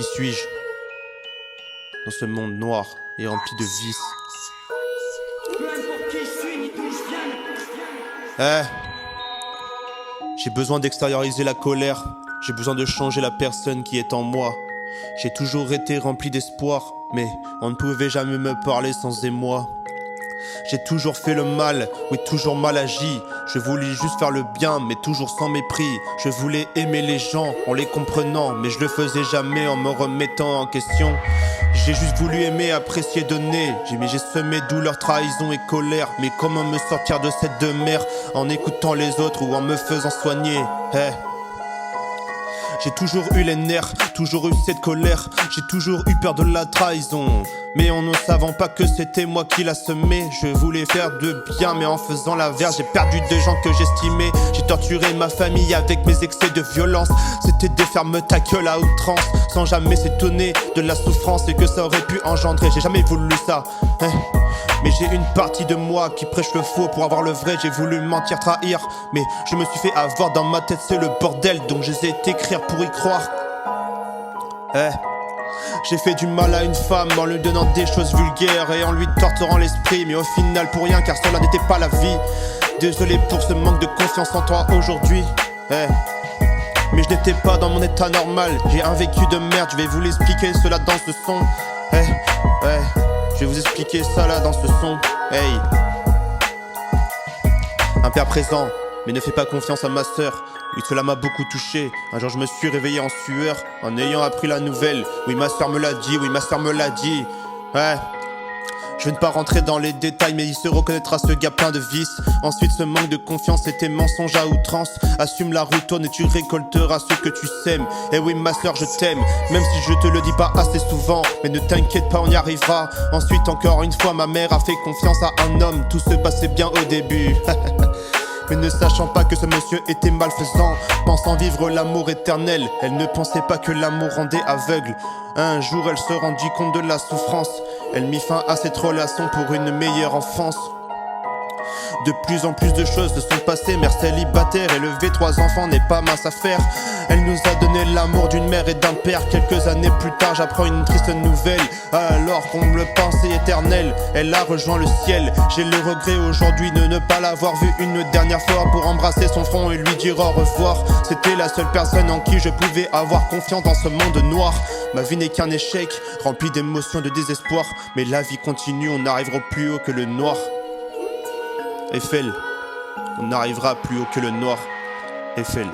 Qui suis-je dans ce monde noir et rempli de vices? J'ai besoin d'extérioriser la colère. J'ai besoin de changer la personne qui est en moi. J'ai toujours été rempli d'espoir, mais on ne pouvait jamais me parler sans émoi. J'ai toujours fait le mal, oui toujours mal agi. Je voulais juste faire le bien, mais toujours sans mépris. Je voulais aimer les gens en les comprenant, mais je le faisais jamais en me remettant en question. J'ai juste voulu aimer, apprécier, donner. J'ai semé douleur, trahison et colère. Mais comment me sortir de cette demeure en écoutant les autres ou en me faisant soigner? J'ai toujours eu les nerfs, toujours eu cette colère. J'ai toujours eu peur de la trahison, mais en ne savant pas que c'était moi qui l'a semé. Je voulais faire de bien, mais en faisant l'inverse, j'ai perdu des gens que j'estimais. J'ai torturé ma famille avec mes excès de violence. C'était des fermes ta gueule à outrance, sans jamais s'étonner de la souffrance et que ça aurait pu engendrer. J'ai jamais voulu ça, mais j'ai une partie de moi qui prêche le faux pour avoir le vrai. J'ai voulu mentir, trahir, mais je me suis fait avoir dans ma tête, c'est le bordel. Donc j'essaie d'écrire pour y croire. J'ai fait du mal à une femme en lui donnant des choses vulgaires et en lui torturant l'esprit, mais au final pour rien car cela n'était pas la vie. Désolé pour ce manque de confiance en toi aujourd'hui, mais je n'étais pas dans mon état normal. J'ai un vécu de merde, je vais vous l'expliquer cela dans ce son. Je vais vous expliquer ça là dans ce son. Un père présent, mais ne fais pas confiance à ma sœur. Oui, cela m'a beaucoup touché. Un jour je me suis réveillé en sueur en ayant appris la nouvelle. Oui, ma sœur me l'a dit, oui, ma sœur me l'a dit. Je vais ne pas rentrer dans les détails, mais il se reconnaîtra ce gars plein de vices. Ensuite ce manque de confiance et tes mensonges à outrance. Assume la route, tourne et tu récolteras ce que tu sèmes. Eh oui ma soeur je t'aime, même si je te le dis pas assez souvent. Mais ne t'inquiète pas, on y arrivera. Ensuite encore une fois ma mère a fait confiance à un homme. Tout se passait bien au début. Mais ne sachant pas que ce monsieur était malfaisant, pensant vivre l'amour éternel, elle ne pensait pas que l'amour rendait aveugle. Un jour elle se rendit compte de la souffrance. Elle mit fin à cette relation pour une meilleure enfance. De plus en plus de choses se sont passées. Mère célibataire, élever 3 enfants n'est pas mince à faire. Elle nous a donné l'amour d'une mère et d'un père. Quelques années plus tard j'apprends une triste nouvelle. Alors qu'on me le pensait éternel, elle a rejoint le ciel. J'ai le regret aujourd'hui de ne pas l'avoir vue une dernière fois pour embrasser son front et lui dire au revoir. C'était la seule personne en qui je pouvais avoir confiance dans ce monde noir. Ma vie n'est qu'un échec, rempli d'émotions, de désespoir. Mais la vie continue, on arrivera plus haut que le noir. Eiffel, on n'arrivera plus haut que le noir. Eiffel.